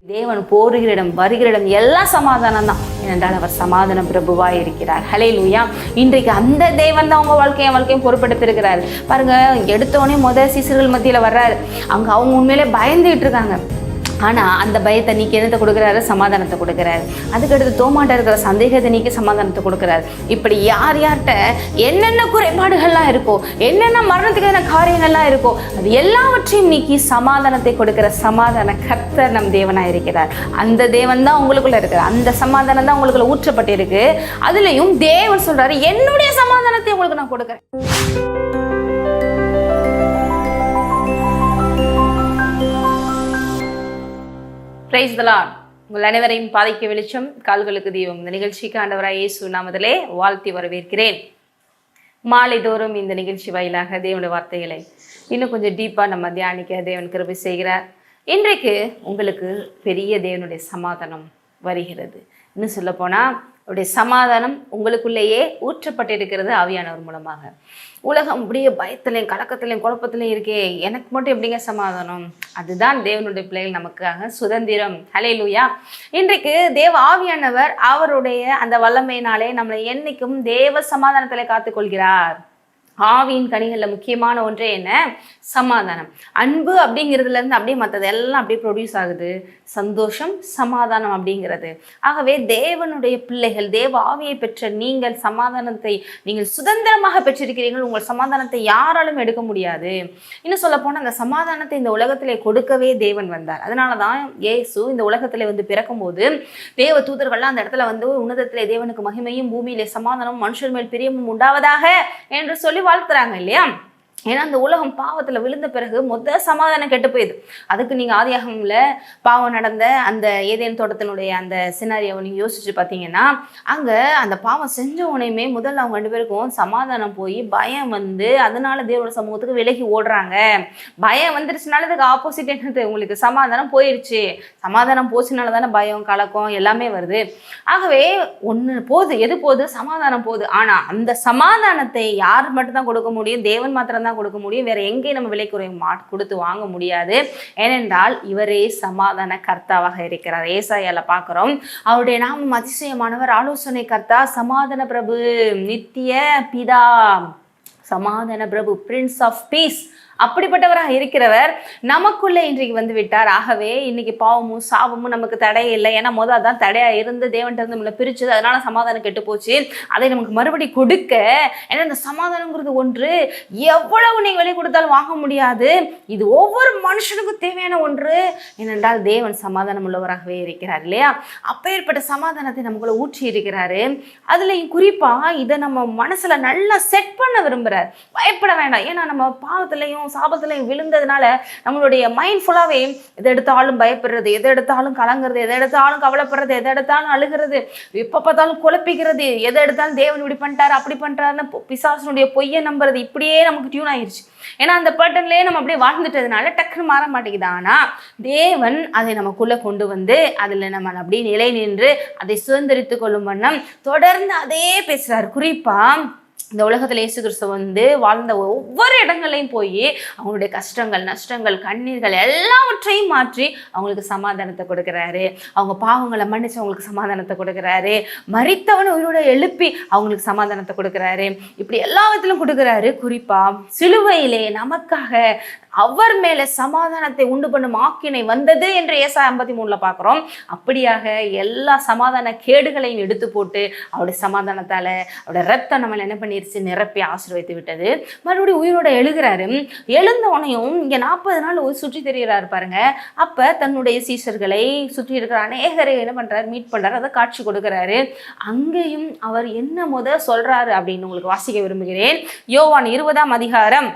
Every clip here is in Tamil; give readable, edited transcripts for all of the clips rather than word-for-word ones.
தேவன் போருகிற இடம் வருகிற இடம் எல்லாம் சமாதானம் தான். ஏனென்றால் அவர் சமாதான பிரபுவாய் இருக்கிறார். ஹல்லேலூயா. இன்றைக்கு அந்த தேவன் தான் உங்க வாழ்க்கையும் பொறுப்பெடுத்திருக்கிறார். பாருங்க, எடுத்தோடனே சீசர்கள் மத்தியில வர்றாரு. அங்க அவங்க உண்மையிலே பயந்துகிட்டு இருக்காங்க. ஆனால் அந்த பயத்தை நீக்கி என்னத்தை கொடுக்குறாரு? சமாதானத்தை கொடுக்குறாரு. அதுக்கடுத்து தோமாட்ட இருக்கிற சந்தேகத்தை நீக்கி சமாதானத்தை கொடுக்குறாரு. இப்படி யார் யார்கிட்ட என்னென்ன குறைபாடுகள்லாம் இருக்கோ, என்னென்ன மரணத்துக்கான காரியங்கள்லாம் இருக்கோ, அது எல்லாவற்றையும் நீக்கி சமாதானத்தை கொடுக்கிற சமாதான கர்த்தர் நம் தேவனாக இருக்கிறார். அந்த தேவன் தான் உங்களுக்குள்ள இருக்கிறார். அந்த சமாதானம் தான் உங்களுக்குள்ள ஊற்றப்பட்டிருக்கு. அதுலேயும் தேவன் சொல்றாரு, என்னுடைய சமாதானத்தை உங்களுக்கு நான் கொடுக்குறேன். Praise the Lord. உங்கள் அனைவரையும் பாதைக்கு வெளிச்சம், கால்களுக்கு தீபம். இந்த நிகழ்ச்சிக்கு ஆண்டவராய் இயேசு நாமத்திலே வாழ்த்தி வரவேற்கிறேன். மாலை தோறும் இந்த நிகழ்ச்சி வாயிலாக தேவனுடைய வார்த்தைகளை இன்னும் கொஞ்சம் டீப்பாக நம்ம தியானிக்க தேவன் கிருபை செய்கிறார். இன்றைக்கு உங்களுக்கு பெரிய தேவனுடைய சமாதானம் வருகிறது. இன்னும் சொல்ல போனால் அவருடைய சமாதானம் உங்களுக்குள்ளேயே ஊற்றப்பட்டிருக்கிறது ஆவியானவர் மூலமாக. உலகம் அப்படியே பயத்திலையும் கலக்கத்திலையும் குழப்பத்திலையும் இருக்கே, எனக்கு மட்டும் எப்படிங்க சமாதானம்? அதுதான் தேவனுடைய பிள்ளைகள் நமக்காக சுதந்திரம். ஹல்லேலூயா. இன்றைக்கு தேவ ஆவியானவர் அவருடைய அந்த வல்லமையினாலே நம்மளை என்னைக்கும் தேவ சமாதானத்திலே காத்துக்கொள்கிறார். ஆவியின் கனிகளில் முக்கியமான ஒன்றே என்ன? சமாதானம். அன்பு அப்படிங்கிறதுல இருந்து அப்படியே மற்றது எல்லாம் அப்படியே ப்ரொடியூஸ் ஆகுது. சந்தோஷம், சமாதானம் அப்படிங்கிறது. ஆகவே தேவனுடைய பிள்ளைகள், தேவ ஆவியை பெற்ற நீங்கள் சமாதானத்தை நீங்கள் சுதந்திரமாக பெற்றிருக்கிறீர்கள். உங்கள் சமாதானத்தை யாராலும் எடுக்க முடியாது. இன்னும் சொல்ல போனால் அந்த சமாதானத்தை இந்த உலகத்திலே கொடுக்கவே தேவன் வந்தார். அதனால தான் இயேசு இந்த உலகத்திலே வந்து பிறக்கும்போது தேவ தூதர்கள்லாம் அந்த இடத்துல வந்து உன்னதத்திலே தேவனுக்கு மகிமையும் பூமியிலே சமாதானம் மனுஷர் மேல் பிரியமும் உண்டாவதாக என்று சொல்லி வாழ்த்துறாங்க இல்லையா? ஏன்னா அந்த உலகம் பாவத்தில் விழுந்த பிறகு சமாதானம் கெட்டு போயிடுது. அதுக்கு நீங்கள் ஆதியாகம்ல பாவம் நடந்த அந்த ஏதேன் தோட்டத்தினுடைய அந்த சினாரியை நீங்கள் யோசிச்சு பார்த்தீங்கன்னா, அங்கே அந்த பாவம் செஞ்ச உடனேயுமே முதல்ல அவங்க 2 பேருக்கும் சமாதானம் போய் பயம் வந்து அதனால தேவனோட சமூகத்துக்கு விலகி ஓடுறாங்க. பயம் வந்துருச்சுனால இதுக்கு ஆப்போசிட் என்னது? உங்களுக்கு சமாதானம் போயிடுச்சு. சமாதானம் போச்சுனால தானே பயம் கலக்கம் எல்லாமே வருது. ஆகவே ஒன்று போகுது. எது போகுது? சமாதானம் போகுது. ஆனால் அந்த சமாதானத்தை யார் மட்டும்தான் கொடுக்க முடியும்? தேவன் மாத்திரம் தான் கொடுக்க முடியும். வேற எங்கேயும் நம்ம விலை கொடுத்து வாங்க முடியாது. ஏனென்றால் இவரே சமாதான கர்த்தாவாக இருக்கிறார். ஏசாயால பார்க்கிறோம், அவருடைய நாமம் அதிசயமானவர், ஆலோசனை கர்த்தா, சமாதான பிரபு, நித்திய பிதா, சமாதான பிரபு, பிரின்ஸ் ஆஃப் பீஸ். அப்படிப்பட்டவராக இருக்கிறவர் நமக்குள்ளே இன்றைக்கு வந்து விட்டார். ஆகவே இன்னைக்கு பாவமும் சாபமும் நமக்கு தடையே இல்லை. ஏன்னா அதான் தடையா இருந்து தேவன்கிட்ட இருந்து நம்மளை பிரிச்சது. அதனால சமாதானம் கெட்டு போச்சு. அதை நமக்கு மறுபடி கொடுக்க, ஏன்னா இந்த சமாதானங்கிறது ஒன்று எவ்வளவு நீங்க விலை கொடுத்தாலும் வாங்க முடியாது. இது ஒவ்வொரு மனுஷனுக்கும் தேவையான ஒன்று. ஏனென்றால் தேவன் சமாதானம் உள்ளவராகவே இருக்கிறார் இல்லையா? அப்பேற்பட்ட சமாதானத்தை நமக்குள்ள ஊற்றி இருக்கிறாரு. அதுலயும் குறிப்பா இதை நம்ம மனசுல நல்லா செட் பண்ண விரும்புறார். பயப்பட வேண்டாம். ஏன்னா நம்ம பாவத்திலையும் சாபத்திலையும் விழுந்ததுனால நம்மளுடைய மைண்ட் ஃபுல்லாவே எதை எடுத்தாலும் பயப்படுறது, எதை எடுத்தாலும் கலங்குறது, எதை எடுத்தாலும் கவலைப்படுறது, எதை எடுத்தாலும் அழுகிறது, எப்ப பார்த்தாலும் குழப்பிக்கிறது, எதை எடுத்தாலும் தேவன் இப்படி பண்ணிட்டாரு அப்படி பண்றாருன்னு பிசாசனுடைய பொய்யை நம்புறது, இப்படியே நமக்கு டியூன் ஆயிடுச்சு. ஏன்னா அந்த பேட்டர்ன்லயே நம்ம அப்படியே வாழ்ந்துட்டதுனால டக்குன்னு மாற மாட்டேங்குது. ஆனா தேவன் அதை நமக்குள்ள கொண்டு வந்து அதுல நம்ம அப்படியே நிலை நின்று அதை சுதந்திரித்துக் கொள்ளும் வண்ணம் தொடர்ந்து அதே பேசுறாரு. குறிப்பா இந்த உலகத்தில் இயேசு கிறிஸ்து வந்து வாழ்ந்த ஒவ்வொரு இடங்களையும் போய் அவங்களுடைய கஷ்டங்கள், நஷ்டங்கள், கண்ணீர்கள் எல்லாவற்றையும் மாற்றி அவங்களுக்கு சமாதானத்தை கொடுக்குறாரு. அவங்க பாவங்களை மன்னிச்சு அவங்களுக்கு சமாதானத்தை கொடுக்குறாரு. மரித்தவனை உயிரோட எழுப்பி அவங்களுக்கு சமாதானத்தை கொடுக்குறாரு. இப்படி எல்லா விதத்திலும் கொடுக்குறாரு. குறிப்பா சிலுவையிலே நமக்காக அவர் மேல சமாதானத்தை உண்டு பண்ணும் ஆக்கினை வந்தது என்று ஏசாயா 53 பார்க்கிறோம். அப்படியாக எல்லா சமாதான கேடுகளையும் எடுத்து போட்டு அவருடைய சமாதானத்தால அவருடைய ரத்தம் நம்மளை என்ன பண்ணிருச்சு? நிரப்பி ஆசீர்வதித்து விட்டது. மறுபடியும் உயிரோட எழுகிறாரு. எழுந்த உடனேயும் இங்க 40 நாள் சுற்றி தெரிகிறாரு பாருங்க. அப்ப தன்னுடைய சீஷர்களை சுற்றி இருக்கிற அநேகரை என்ன பண்றாரு? மீட் பண்றாரு. அதை காட்சி கொடுக்கிறாரு. அங்கேயும் அவர் என்ன சொல்றாரு அப்படின்னு உங்களுக்கு வாசிக்க விரும்புகிறேன். யோவான் 20ஆம் அதிகாரம்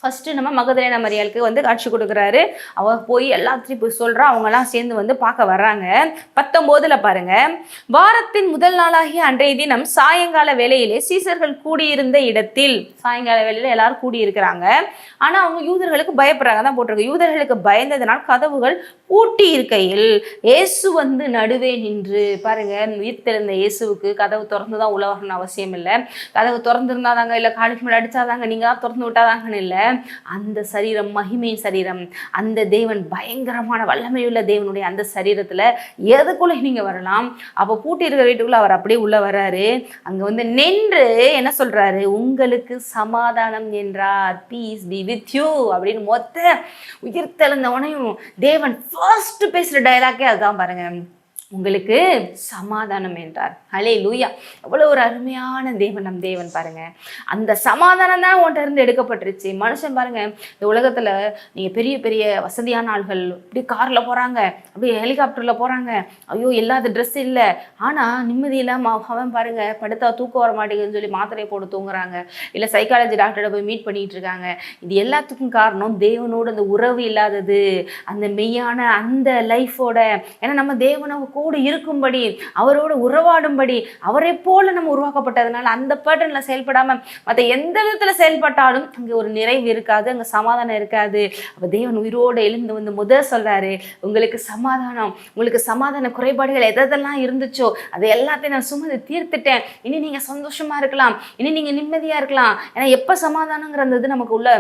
ஃபஸ்ட்டு நம்ம மகதலேனா மரியாளுக்கு வந்து காட்சி கொடுக்குறாரு. அவ போய் எல்லாத்தையும் போய் சொல்கிறா. அவங்கெல்லாம் சேர்ந்து வந்து பார்க்க வர்றாங்க. 19 பாருங்க, வாரத்தின் முதல் நாளாகிய அன்றைய தினம் சாயங்கால வேளையிலே சீசர்கள் கூடியிருந்த இடத்தில், சாயங்கால வேளையில எல்லாரும் கூடியிருக்கிறாங்க. ஆனால் அவங்க யூதர்களுக்கு பயப்படுறாங்க தான் போட்டிருக்கு. யூதர்களுக்கு பயந்ததுனால் கதவுகள் பூட்டி இருக்கையில் இயேசு வந்து நடுவே நின்று, பாருங்க, உயிர்த்தெழுந்த இயேசுவுக்கு கதவு திறந்து தான் உலகம்னு அவசியம் இல்லை. கதவு திறந்துருந்தாதாங்க, இல்லை காலிக்கு மேலே அடிச்சாதாங்க, நீங்கள் தான் திறந்து விட்டாதாங்கன்னு இல்லை. அந்த சரீரம் மகிமை சரீரம், அந்த தேவன் பயங்கரமான வல்லமையுள்ள தேவனுடைய அந்த சரீரத்துல எதுக்குள்ள நீங்க வரலாம். அப்போ பூட்டி இருக்கிற வீட்டுக்குள்ள அவர் அப்படியே உள்ள வர்றாரு. அங்க வந்து நின்று என்ன சொல்றாரு, உங்களுக்கு சமாதானம் என்றார், பீஸ் பி வித் யூ அப்படின்னு. மொத்த உயிர் தெழுந்தவனையும் தேவன் ஃபர்ஸ்ட் பேசுற டயலாக்கே அதுதான் பாருங்க, உங்களுக்கு சமாதானம் என்றார். ஹல்லேலூயா. எவ்வளோ ஒரு அருமையான தேவன் நம் தேவன் பாருங்க. அந்த சமாதானம் தான் உன்கிட்ட இருந்து எடுக்கப்பட்டுருச்சு. மனுஷன் பாருங்க, இந்த உலகத்துல நீங்க பெரிய பெரிய வசதியான ஆள்கள் அப்படியே கார்ல போறாங்க, அப்படியே ஹெலிகாப்டர்ல போறாங்க, ஐயோ இல்லாத ட்ரெஸ் இல்லை, ஆனா நிம்மதி இல்லாம அவன் பாருங்க படுத்தா தூக்கம் வர மாட்டேங்குதுன்னு சொல்லி மாத்திரையை போட்டு தூங்குறாங்க, இல்லை சைக்காலஜி டாக்டரை போய் மீட் பண்ணிட்டு இருக்காங்க. இது எல்லாத்துக்கும் காரணம் தேவனோட அந்த உறவு இல்லாதது, அந்த மெய்யான அந்த லைஃபோட. ஏன்னா நம்ம தேவனை கூட இருக்கும்படி, அவரோட உறவாடும்படி, அவரை போல நம்ம உருவாக்கப்பட்டதுனால அந்த பேட்டர்ன்ல செயல்படாம மற்ற எந்த விதத்துல செயல்பட்டாலும் அங்கே ஒரு நிறைவு இருக்காது, அங்க சமாதானம் இருக்காது. அப்ப தேவன் உயிரோடு எழுந்து வந்து முதல் சொல்றாரு, உங்களுக்கு சமாதானம், உங்களுக்கு சமாதான குறைபாடுகள் எதெல்லாம் இருந்துச்சோ அது எல்லாத்தையும் நான் சுமந்து தீர்த்துட்டேன், இனி நீங்க சந்தோஷமா இருக்கலாம், இனி நீங்க நிம்மதியா இருக்கலாம். ஏன்னா எப்ப சமாதானங்கிறது நமக்கு உள்ள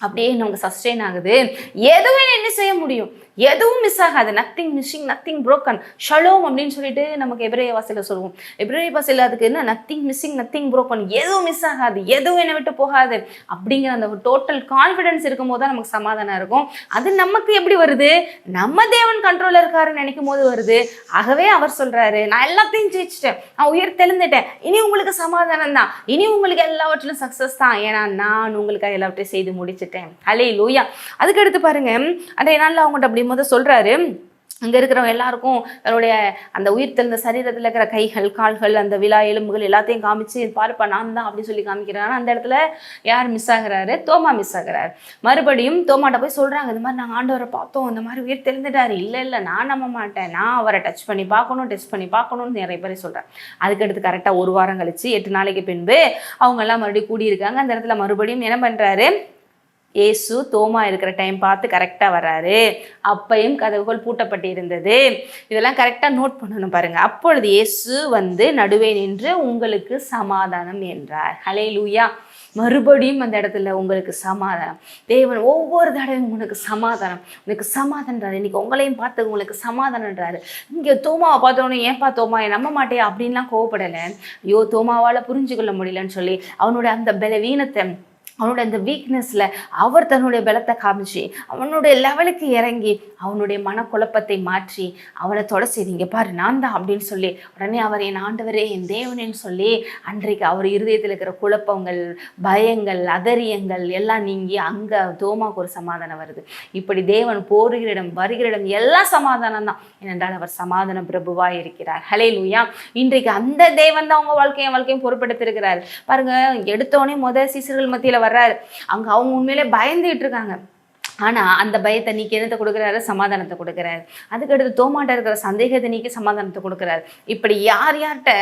அப்படியே நமக்கு சஸ்டெயின் ஆகுது. எதுவும் என்ன செய்ய முடியும், எதுவும் மிஸ் ஆகாது, nothing missing, nothing broken, shalom அப்படின்னு சொல்லிட்டு நமக்கு எபிரேய பாஷையில் சொல்லுவோம். எபிரேய பாஷையில் அதுக்கு என்ன, நத்திங் மிஸ்ஸிங், நத்திங் புரோக்கன், எதுவும் மிஸ் ஆகாது, எதுவும் என்னை விட்டு போகாது அப்படிங்கிற அந்த டோட்டல் கான்ஃபிடன்ஸ் இருக்கும் போது தான் நமக்கு சமாதானம் இருக்கும். அது நமக்கு எப்படி வருது, நம்ம தேவன் கண்ட்ரோலில் இருக்காருன்னு நினைக்கும் போது வருது. ஆகவே அவர் சொல்றாரு, நான் எல்லாத்தையும் ஜெயிச்சிட்டேன், நான் உயிர் தெளிந்துட்டேன், இனி உங்களுக்கு சமாதானம் தான், இனி உங்களுக்கு எல்லாவற்றிலும் சக்சஸ் தான், ஏன்னா நான் உங்களுக்கு எல்லாவற்றையும் செய்து முடிச்சிட்டேன். ஹல்லேலூயா. அதுக்கு அடுத்து பாருங்க, அன்றைய நாளில் அவங்கள்ட்ட அப்படி முதல் சொல்றாரு, அங்கே இருக்கிறவங்க எல்லாருக்கும் தன்னுடைய அந்த உயிர் தெழுந்த சரீரத்தில் இருக்கிற கைகள் கால்கள் அந்த விழா எலும்புகள் எல்லாத்தையும் காமிச்சு பாருப்பா நான் தான் அப்படின்னு சொல்லி காமிக்கிறாரு. அந்த இடத்துல யார் மிஸ் ஆகுறாரு, தோமா மிஸ் ஆகுறாரு. மறுபடியும் தோமாட்ட போய் சொல்றாங்க, இந்த மாதிரி நாங்கள் ஆண்டவரை பார்த்தோம், இந்த மாதிரி உயிர் தெழுந்துட்டாரு. இல்லை நான் நம்ப மாட்டேன், நான் அவரை டச் பண்ணி பார்க்கணும், டெஸ்ட் பண்ணி பார்க்கணும்னு நிறைய பேர் சொல்றேன். அதுக்கடுத்து கரெக்டாக ஒரு வாரம் கழிச்சு 8 நாளைக்கு பின்பு அவங்க எல்லாம் மறுபடியும் கூடியிருக்காங்க. அந்த இடத்துல மறுபடியும் என்ன பண்றாரு, ஏசு தோமா இருக்கிற டைம் பார்த்து கரெக்டாக வர்றாரு. அப்பையும் கதவுகள் பூட்டப்பட்டு இருந்தது. இதெல்லாம் கரெக்டாக நோட் பண்ணணும் பாருங்க. அப்பொழுது இயேசு வந்து நடுவே நின்று உங்களுக்கு சமாதானம் என்றார். ஹல்லேலூயா. மறுபடியும் அந்த இடத்துல உங்களுக்கு சமாதானம். தேவன் ஒவ்வொரு தடவையும் உனக்கு சமாதானம், உனக்கு சமாதானன்றாரு. இன்னைக்கு உங்களையும் பார்த்து உங்களுக்கு சமாதானன்றாரு. இங்கே தோமாவை பார்த்தோன்னே ஏன்பா தோமா நம்ப மாட்டேன் அப்படின்லாம் கோவப்படலை. ஐயோ தோமாவால் புரிஞ்சுக்கொள்ள முடியலன்னு சொல்லி அவனோட அந்த பலவீனத்தை, அவனோட அந்த வீக்னஸில் அவர் தன்னுடைய பலத்தை காமிச்சு அவனுடைய லெவலுக்கு இறங்கி அவனுடைய மனக்குழப்பத்தை மாற்றி அவனை தொட செய்தீங்க பாரு நான் தான் அப்படின்னு சொல்லி உடனே அவர் என் ஆண்டவரே என் தேவனேன்னு சொல்லி அன்றைக்கு அவர் இருதயத்தில் இருக்கிற குழப்பங்கள், பயங்கள், அதரியங்கள் எல்லாம் நீங்கி அங்கே தோமாவுக்கு ஒரு சமாதானம் வருது. இப்படி தேவன் போருகிற இடம் வருகிற இடம் எல்லாம் சமாதானம் தான். ஏனென்றால் அவர் சமாதான பிரபுவாக இருக்கிறார். ஹல்லேலூயா. இன்றைக்கு அந்த தேவன் தான் அவங்க வாழ்க்கையும் பொறுப்பெடுத்திருக்கிறார். பாருங்க, எடுத்தோடனே முதல் சீசர்கள் மத்தியில் வர்றாரு. அங்க அவங்க உண்மையிலே பயந்துகிட்டு இருக்காங்க. ஆனா அந்த பயத்தை நீக்கி என்னத்தை கொடுக்குறாரு, சமாதானத்தை கொடுக்குறாரு. அதுக்கடுத்து தோமாட்ட இருக்கிற சந்தேகத்தை நீக்கி சமாதானத்தை கொடுக்குறாரு. இப்படி யார் யார்கிட்ட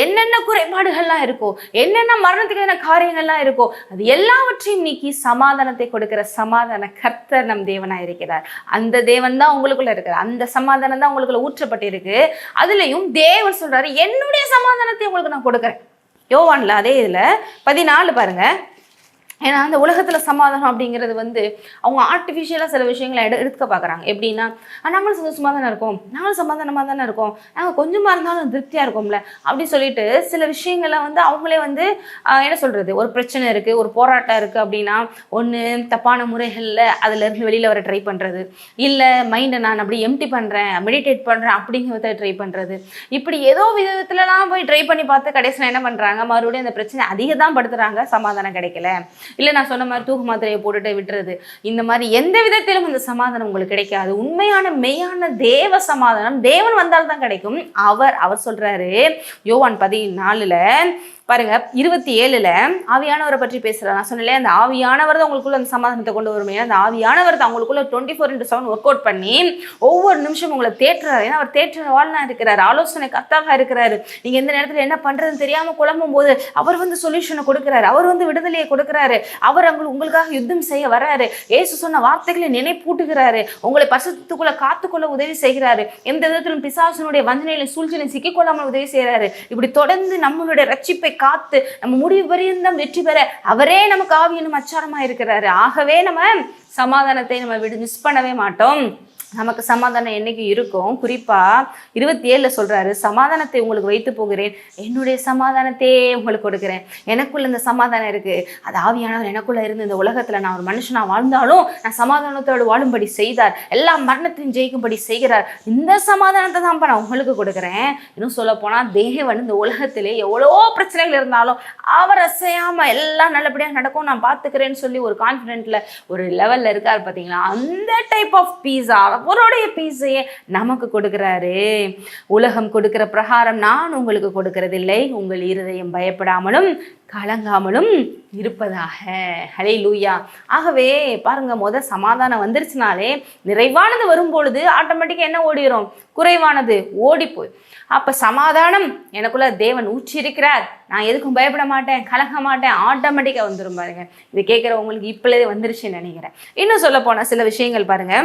என்னென்ன குறைபாடுகள்லாம் இருக்கோ, என்னென்ன மரணத்துக்கான காரியங்கள்லாம் இருக்கோ, அது எல்லாவற்றையும் நீக்கி சமாதானத்தை கொடுக்கிற சமாதான கர்த்தர் நம் தேவனாக இருக்கிறார். அந்த தேவன் தான் உங்களுக்குள்ள இருக்கிறார். அந்த சமாதானம் தான் உங்களுக்குள்ள ஊற்றப்பட்டிருக்கு. அதுலயும் தேவன் சொல்றாரு, என்னுடைய சமாதானத்தை உங்களுக்கு நான் கொடுக்குறேன். யோவான்ல அதே இதுல 14 பாருங்க. ஏன்னா அந்த உலகத்தில் சமாதானம் அப்படிங்கிறது வந்து அவங்க ஆர்டிஃபிஷியலாக சில விஷயங்களை எடுக்க பார்க்குறாங்க. எப்படின்னா நாங்களும் சந்தோஷமாக தானே இருக்கோம், நாங்களும் சமாதானமாக தானே இருக்கோம், நாங்கள் கொஞ்சமாக இருந்தாலும் திருப்தியாக இருக்கோம்ல அப்படி சொல்லிட்டு சில விஷயங்களை வந்து அவங்களே வந்து என்ன சொல்கிறது, ஒரு பிரச்சனை இருக்குது, ஒரு போராட்டம் இருக்குது அப்படின்னா ஒன்று தப்பான முறைகளில் அதுலேருந்து வெளியில் வர ட்ரை பண்ணுறது, இல்லை மைண்டை நான் அப்படி எம்டி பண்ணுறேன், மெடிடேட் பண்ணுறேன் அப்படிங்கிறத ட்ரை பண்ணுறது. இப்படி ஏதோ விதத்துலலாம் போய் ட்ரை பண்ணி பார்த்து கடைசியில் என்ன பண்ணுறாங்க, மறுபடியும் அந்த பிரச்சனை அதிகம் தான் படுத்துகிறாங்க, சமாதானம் கிடைக்கல. இல்லை நான் சொன்ன மாதிரி தூக்கு மாத்திரையை போட்டுட்டு விட்டுறது. இந்த மாதிரி எந்த விதத்திலும் அந்த சமாதானம் உங்களுக்கு கிடைக்காது. உண்மையான மெய்யான தேவ சமாதானம் தேவன் வந்தால்தான் கிடைக்கும். அவர் சொல்றாரு யோவான் 14 பாருங்க 27 ஆவியானவரை பற்றி பேசுறாரு. நான் சொன்னேன் அந்த ஆவியானவர் தான் உங்களுக்குள்ள அந்த சமாதானத்தை கொண்டு வருமே. அந்த ஆவியானவர் தான் உங்களுக்குள்ள 24/7 ஒர்க் அவுட் பண்ணி ஒவ்வொரு நிமிஷம் உங்களை தேற்றுறாரு. ஏன்னா அவர் தேற்ற வாழ்னா இருக்கிறார், ஆலோசனை கர்த்தாவாக இருக்கிறாரு. நீங்க எந்த நேரத்தில் என்ன பண்றதுன்னு தெரியாம குழம்பும் போது அவர் வந்து சொல்யூஷனை கொடுக்கிறாரு, அவர் வந்து விடுதலையை கொடுக்கிறாரு, அவர் உங்களுக்காக யுத்தம் செய்ய வர்றாரு. இயேசு சொன்ன வார்த்தைகளை நினைப்பூட்டுகிறாரு, உங்களை பரிசுத்தத்துக்குள்ள காத்துக்கொள்ள உதவி செய்கிறாரு, எந்த விதத்திலும் பிசாசனுடைய வஞ்சனையில சூழ்ச்சியில சிக்கிக்கொள்ளாமல் உதவி செய்கிறாரு. இப்படி தொடர்ந்து நம்மளுடைய ரட்சிப்பை காத்து நம்ம முடிவு பரியந்தம் வெற்றி பெற அவரே நமக்கு ஆவியனும் அச்சாரமா இருக்கிறாரு. ஆகவே நம்ம சமாதானத்தை நம்ம மிஸ் பண்ணவே மாட்டோம். நமக்கு சமாதானம் என்னைக்கு இருக்கும். குறிப்பா 27 சொல்றாரு, சமாதானத்தை உங்களுக்கு வைத்து போகிறேன், என்னுடைய சமாதானத்தையே உங்களுக்கு கொடுக்குறேன். எனக்குள்ள இந்த சமாதானம் இருக்கு. அது ஆவியானவர் எனக்குள்ள இருந்து இந்த உலகத்துல நான் ஒரு மனுஷனா வாழ்ந்தாலும் நான் சமாதானத்தோடு வாழும்படி செய்தார். எல்லா மரணத்தையும் ஜெயிக்கும்படி செய்கிறார். இந்த சமாதானத்தை தான் நான் உங்களுக்கு கொடுக்குறேன். இன்னும் சொல்ல போனா தேவன் இந்த உலகத்திலே எவ்வளோ பிரச்சனைகள் இருந்தாலும் அவர் அசையாம எல்லாம் நல்லபடியா நடக்கும், நான் பார்த்துக்கிறேன்னு சொல்லி ஒரு கான்ஃபிடென்ட்ல ஒரு லெவல்ல இருக்காரு. பார்த்தீங்களா? அந்த டைப் ஆஃப் பீஸ் அவருடைய பீஸையே நமக்கு கொடுக்கிறாரு. உலகம் கொடுக்கிற பிரகாரம் நான் உங்களுக்கு கொடுக்கறதில்லை, உங்கள் இருதயம் பயப்படாமலும் கலங்காமலும் இருப்பதாக. ஹல்லேலூயா. ஆகவே பாருங்க, சமாதானம் வந்துருச்சுனாலே நிறைவானது வரும்பொழுது ஆட்டோமேட்டிக்கா என்ன ஓடிடும்? குறைவானது ஓடி போய். அப்ப சமாதானம் எனக்குள்ள தேவன் ஊற்றி இருக்கிறார், நான் எதுக்கும் பயப்பட மாட்டேன், கலங்க மாட்டேன், ஆட்டோமேட்டிக்கா வந்துடும். பாருங்க, இது கேட்குறவங்களுக்கு இப்பளே வந்துருச்சுன்னு நினைக்கிறேன். இன்னும் சொல்ல போனா சில விஷயங்கள் பாருங்க,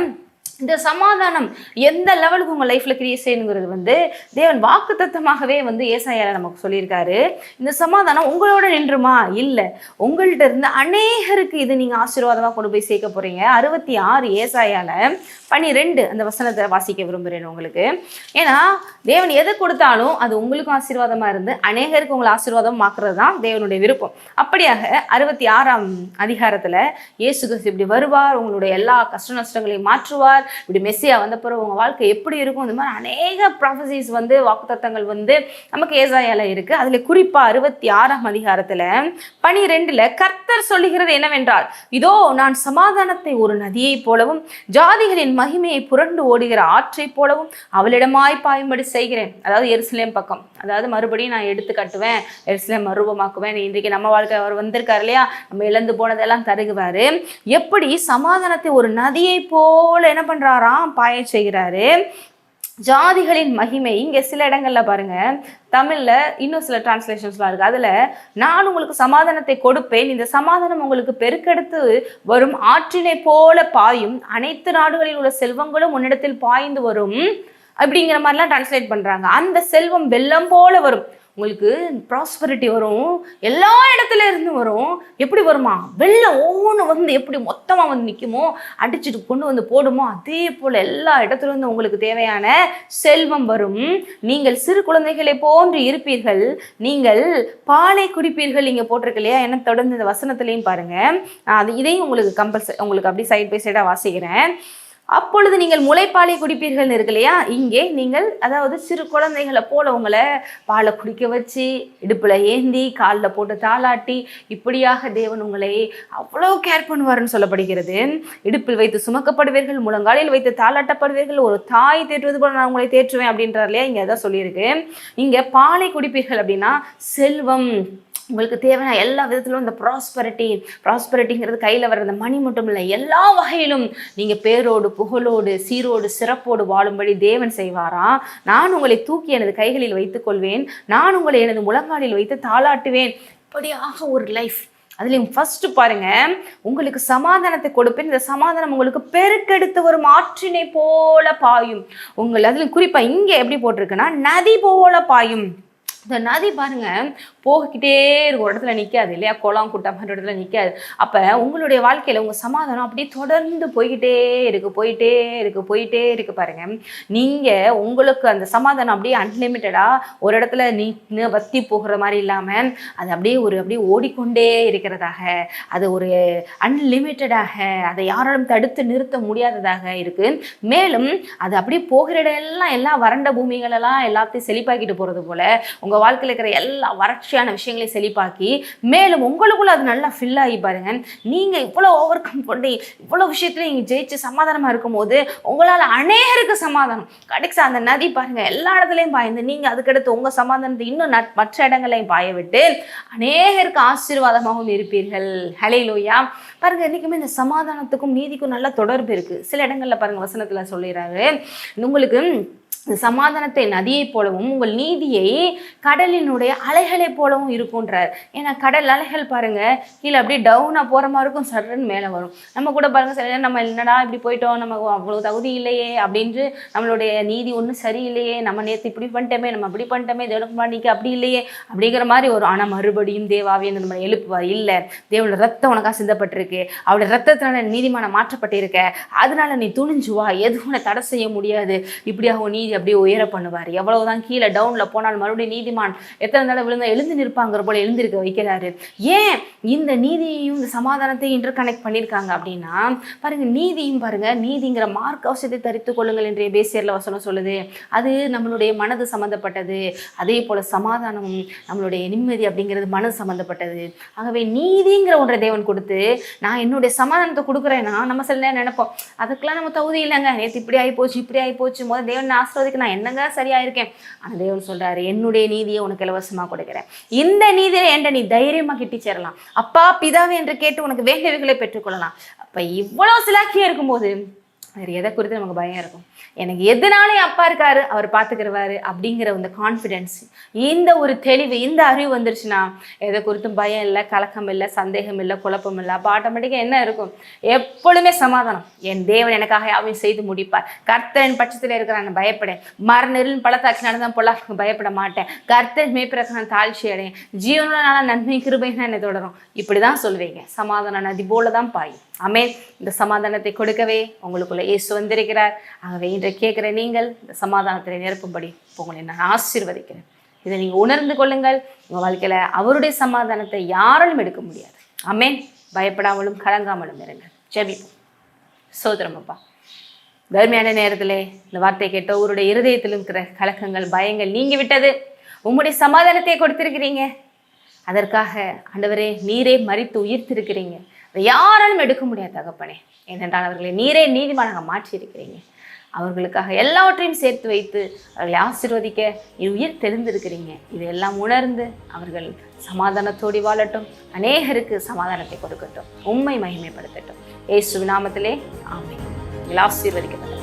இந்த சமாதானம் எந்த லெவலுக்கு உங்கள் லைஃப்பில் கிரியேட் செய்யணுங்கிறது தேவன் வாக்குத்தத்தமாகவே ஏசாயால நமக்கு சொல்லியிருக்காரு. இந்த சமாதானம் உங்களோட நின்றுமா? இல்லை, உங்கள்கிட்ட இருந்து அநேகருக்கு இது நீங்கள் ஆசீர்வாதமாக கொண்டு போய் சேர்க்க போகிறீங்க. 66 ஏசாயால 12 அந்த வசனத்தை வாசிக்க விரும்புகிறேன் உங்களுக்கு. ஏன்னா தேவன் எதை கொடுத்தாலும் அது உங்களுக்கும் ஆசீர்வாதமாக இருந்து அநேகருக்கு உங்களை ஆசீர்வாதம் ஆக்குறது தான் தேவனுடைய விருப்பம். அப்படியாக 66ஆம் அதிகாரத்தில் இயேசு கிறிஸ்து இப்படி வருவார், உங்களுடைய எல்லா கஷ்ட நஷ்டங்களையும் மாற்றுவார், இப்படி மெஸ்ஸியா வந்த பிறகு உங்க வாழ்க்கை எப்படி இருக்கும், இந்த மாதிரி அநேக ப்ராஃபசிஸ் வாக்குத்தத்தங்கள் நமக்கு ஏசாயால இருக்கு. அதுல குறிப்பா 66ஆம் அதிகாரத்துல 12 கர்த்தர் சொல்லுகிறது என்னவென்றால், இதோ நான் சமாதானத்தை ஒரு நதியை போலவும் ஜாதிகளின் மகிமையை புரண்டு ஓடுகிற ஆற்றை போலவும் அவளிடமாய் பாயும்படி செய்கிறேன். அதாவது எருசலேம் பக்கம், அதாவது மறுபடியும் நான் எடுத்து கட்டுவேன், எருசலேம் மறுரூபமாக்குவேன். இன்றைக்கு நம்ம வாழ்க்கை அவர் வந்திருக்காரு இல்லையா, நம்ம இழந்து போனதெல்லாம் தருகுவாரு. எப்படி சமாதானத்தை ஒரு நதியை போல என்ன பண்றாராம்? பாய செய்கிறாரு. ஜாதிகளின் மகிமை, இங்க சில இடங்கள்ல பாருங்க, தமிழ்ல இன்னும் சில டிரான்ஸ்லேஷன்ஸ்லாம் இருக்கு, அதுல நான் உங்களுக்கு சமாதானத்தை கொடுப்பேன், இந்த சமாதானம் உங்களுக்கு பெருக்கெடுத்து வரும் ஆற்றினை போல பாயும், அனைத்து நாடுகளில் உள்ள செல்வங்களும் உன்னிடத்தில் பாய்ந்து வரும் அப்படிங்கிற மாதிரிலாம் டிரான்ஸ்லேட் பண்றாங்க. அந்த செல்வம் வெள்ளம் போல வரும், உங்களுக்கு ப்ராஸ்பரிட்டி வரும், எல்லா இடத்துல இருந்து வரும். எப்படி வருமா? வெள்ளம் ஒவ்வொன்று எப்படி மொத்தமாக நிற்குமோ, அடிச்சுட்டு கொண்டு போடுமோ, அதே போல் எல்லா இடத்துல இருந்து உங்களுக்கு தேவையான செல்வம் வரும். நீங்கள் சிறு குழந்தைகளை போன்று இருப்பீர்கள், நீங்கள் பாலை குடிப்பீர்கள். இங்கே போட்டிருக்கு இல்லையா, என்ன தொடர்ந்து இந்த வசனத்துலையும் பாருங்க. இதையும் உங்களுக்கு அப்படி சைட் பை சைடாக வாசிக்கிறேன். அப்பொழுது நீங்கள் முளைப்பாலை குடிப்பீர்கள் இருக்கு இல்லையா, இங்கே நீங்கள் அதாவது சிறு குழந்தைகளை போல உங்களை பாலை குடிக்க வச்சு இடுப்புல ஏந்தி காலில் போட்டு தாளாட்டி இப்படியாக தேவன் உங்களை அவ்வளோ கேர் பண்ணுவாருன்னு சொல்லப்படுகிறது. இடுப்பில் வைத்து சுமக்கப்படுவீர்கள், முழங்காலில் வைத்து தாளாட்டப்படுவீர்கள், ஒரு தாய் தேற்றுவது போல நான் உங்களை தேற்றுவேன் அப்படின்றார் இல்லையா, இங்கே அதான் சொல்லியிருக்கு. இங்கே பாலை குடிப்பீர்கள் அப்படின்னா செல்வம், உங்களுக்கு தேவையான எல்லா விதத்திலும் இந்த ப்ராஸ்பரிட்டிங்கிறது கையில் வர்ற அந்த மணி மட்டும் இல்லை, எல்லா வகையிலும் நீங்கள் பேரோடு புகழோடு சீரோடு சிறப்போடு வாழும்படி தேவன் செய்வாராம். நான் உங்களை தூக்கி எனது கைகளில் வைத்துக் கொள்வேன், நான் உங்களை எனது முழங்காலில் வைத்து தாளாட்டுவேன். இப்படியாக ஒரு லைஃப். அதுலேயும் ஃபர்ஸ்ட் பாருங்க, உங்களுக்கு சமாதானத்தை கொடுப்பேன், இந்த சமாதானம் உங்களுக்கு பெருக்கெடுத்து வரும் ஆற்றினை போல பாயும். அதுலேயும் குறிப்பாக இங்கே எப்படி போட்டிருக்குன்னா நதி போல பாயும். இந்த நதி பாருங்க போகிக்கிட்டே இருக்கும், ஒரு இடத்துல நிற்காது இல்லையா, குளம் குட்டை மாதிரி இடத்துல நிற்காது. அப்போ உங்களுடைய வாழ்க்கையில் உங்கள் சமாதானம் அப்படியே தொடர்ந்து போய்கிட்டே இருக்கு பாருங்க. நீங்கள் உங்களுக்கு அந்த சமாதானம் அப்படியே அன்லிமிட்டடாக ஒரு இடத்துல வத்தி போகிற மாதிரி இல்லாமல் அது அப்படியே ஓடிக்கொண்டே இருக்கிறதாக, அது ஒரு அன்லிமிட்டடாக, அதை யாராலும் தடுத்து நிறுத்த முடியாததாக இருக்கு. மேலும் அது அப்படியே போகிற இடம்லாம் எல்லா வறண்ட பூமிகளெல்லாம் எல்லாத்தையும் செழிப்பாக்கிட்டு போகிறது போல உங்கள் வாழ்க்கையில் இருக்கிற எல்லா வறட்சியான விஷயங்களையும் செழிப்பாக்கி மேலும் உங்களுக்குள்ள அது நல்லா ஃபில் ஆகி பாருங்க. நீங்கள் இவ்வளோ ஓவர் கம் பண்ணி இவ்வளோ விஷயத்துல நீங்கள் ஜெயிச்சு சமாதானமாக இருக்கும் போது உங்களால் அநேகருக்கு சமாதானம் கிடைச்சா அந்த நதி பாருங்க எல்லா இடத்துலையும் பாய்ந்து நீங்கள் அதுக்கடுத்து உங்கள் சமாதானத்தை இன்னும் மற்ற இடங்களையும் பாய விட்டு அநேகருக்கு ஆசீர்வாதமாகவும் இருப்பீர்கள். ஹல்லேலூயா. பாருங்க, என்றைக்குமே இந்த சமாதானத்துக்கும் நீதிக்கும் நல்ல தொடர்பு இருக்கு. சில இடங்கள்ல பாருங்க வசனத்துல சொல்லிடுறாரு, உங்களுக்கு சமாதானத்தை நதியைப் போலவும் உங்கள் நீதியை கடலினுடைய அலைகளை போலவும் இருக்குன்றார். ஏன்னா கடல் அலைகள் பாருங்க கீழே அப்படியே டவுனாக போகிற மாதிரி இருக்கும், சடன்னு மேலே வரும். நம்ம கூட பாருங்க சில நம்ம என்னடா இப்படி போயிட்டோம், நம்ம அவ்வளோ தகுதி இல்லையே அப்படின்ட்டு நம்மளுடைய நீதி ஒன்றும் சரியில்லையே, நம்ம நேற்று இப்படி பண்ணிட்டோமே, நம்ம அப்படி பண்ணிட்டோமே, தேவனுக்கு பண்ணிக்க அப்படி இல்லையே அப்படிங்கிற மாதிரி ஒரு ஆனால் மறுபடியும் தேவாவே நம்ம எழுப்புவார். இல்லை, தேவனோட ரத்தம் உனக்காக சிந்தப்பட்டிருக்கு, அவருடைய ரத்தத்தினால நீதிமான மாற்றப்பட்டிருக்க, அதனால நீ துணிஞ்சுவா, எதுவும் உன்னை தடை செய்ய முடியாது, இப்படியாக நீதி அப்படியே உயர பண்ணுவார். எவ்வளவுதான் கீழே டவுன்ல போனால் மறுபடியும் நீதிமான் எத்தனை தடவை விழுந்தா எழுந்து நிற்பாங்கிற போல எழுந்திருக்க வைக்கிறாரு. ஏன் இந்த நீதியையும் இந்த சமாதானத்தையும் இன்டர் கனெக்ட் பண்ணியிருக்காங்க அப்படின்னா பாருங்க, நீதியும் பாருங்க, நீதிங்கிற மார்க் அவசியத்தை தரித்து கொள்ளுங்கள் என்று எபேசியர்ல வசனம் சொல்லுது. அது நம்மளுடைய மனது சம்பந்தப்பட்டது. அதே போல சமாதானமும் நம்மளுடைய நிம்மதி அப்படிங்கிறது மனது சம்பந்தப்பட்டது. ஆகவே நீதிங்கிற ஒன்றை தேவன் கொடுத்து நான் என்னுடைய சமாதானத்தை கொடுக்குறேன்னா நம்ம சில நேரம் நினைப்போம், அதுக்கெல்லாம் நம்ம தகுதி இல்லைங்க, நேற்று இப்படி ஆகி போச்சு இப்படி ஆகி போச்சு, முதல் தேவன் ஆசிர்வதிக்க நான் என்னங்க சரியா இருக்கேன். ஆனால் தேவன் சொல்றாரு, என்னுடைய நீதியை உனக்கு இலவசமாக கொடுக்கிறேன், இந்த நீதியை என்ற நீ தைரியமாக கிட்டி சேரலாம், அப்பா பிதாவே என்று கேட்டு உனக்கு வேண்டியவைகளை பெற்றுக்கொள்ளலாம். அப்ப இவ்வளவு சிலாக்கியா இருக்கும்போது வேறு எதை குறித்து நமக்கு பயம் இருக்கும்? எனக்கு எதுனாலே அப்பா இருக்காரு, அவர் பார்த்துக்கிறவாரு அப்படிங்கிற இந்த கான்ஃபிடென்ஸ், இந்த ஒரு தெளிவு, இந்த அறிவு வந்துருச்சுன்னா எதை குறித்தும் பயம் இல்லை, கலக்கம் இல்லை, சந்தேகம் இல்லை, குழப்பம் இல்லை. அப்போ ஆட்டோமேட்டிக்காக என்ன இருக்கும்? எப்பொழுதுமே சமாதானம். என் தேவன் எனக்காக யாவையும் செய்து முடிப்பார், கர்த்தரின் பட்சத்தில் இருக்கிறான் பயப்படேன், மரணரின் பழத்தாட்சி நடந்தான் பொல்லாக்கு பயப்பட மாட்டேன், கர்த்தர் மேய்ப்பிறக்க நான் தாழ்ச்சி அடையேன், ஜீவனால நன்மை கிருபைன்னு என்னை தொடரும். இப்படிதான் சொல்லுவீங்க. சமாதான நதி போல தான் பாயும். ஆமென். இந்த சமாதானத்தை கொடுக்கவே உங்களுக்குள்ள இயேசு வந்திருக்கிறார். ஆகவே இன்றை கேட்குற நீங்கள் இந்த சமாதானத்தை நிரப்பும்படி உங்களை நான் ஆசீர்வதிக்கிறேன். இதை நீங்கள் உணர்ந்து கொள்ளுங்கள். உங்கள் வாழ்க்கையில் அவருடைய சமாதானத்தை யாராலும் எடுக்க முடியாது. ஆமென். பயப்படாமலும் கலங்காமலும் இருங்கள். ஜெபிப்போம். சோதரம் அப்பா, தர்மையான நேரத்திலே இந்த வார்த்தை கேட்ட அவருடைய இருதயத்திலும் இருக்கிற கலக்கங்கள், பயங்கள் நீங்கி விட்டது. உங்களுடைய சமாதானத்தை கொடுத்திருக்கிறீங்க. அதற்காக ஆண்டவரே நீரே மரித்து உயிர்த்திருக்கிறீங்க. யாராலும் எடுக்க முடியாது தகப்பனே. ஏனென்றால் அவர்களை நீரே நீதிமானாக மாற்றியிருக்கிறீங்க. அவர்களுக்காக எல்லாவற்றையும் சேர்த்து வைத்து அவர்களை ஆசீர்வதிக்க உயிர் தெரிந்திருக்கிறீங்க. இதையெல்லாம் உணர்ந்து அவர்கள் சமாதானத்தோடி வாழட்டும், அநேகருக்கு சமாதானத்தை கொடுக்கட்டும், உம்மை மகிமைப்படுத்தட்டும். இயேசுவின் நாமத்திலே ஆமென். ஆசீர்வதிக்கப்பட்ட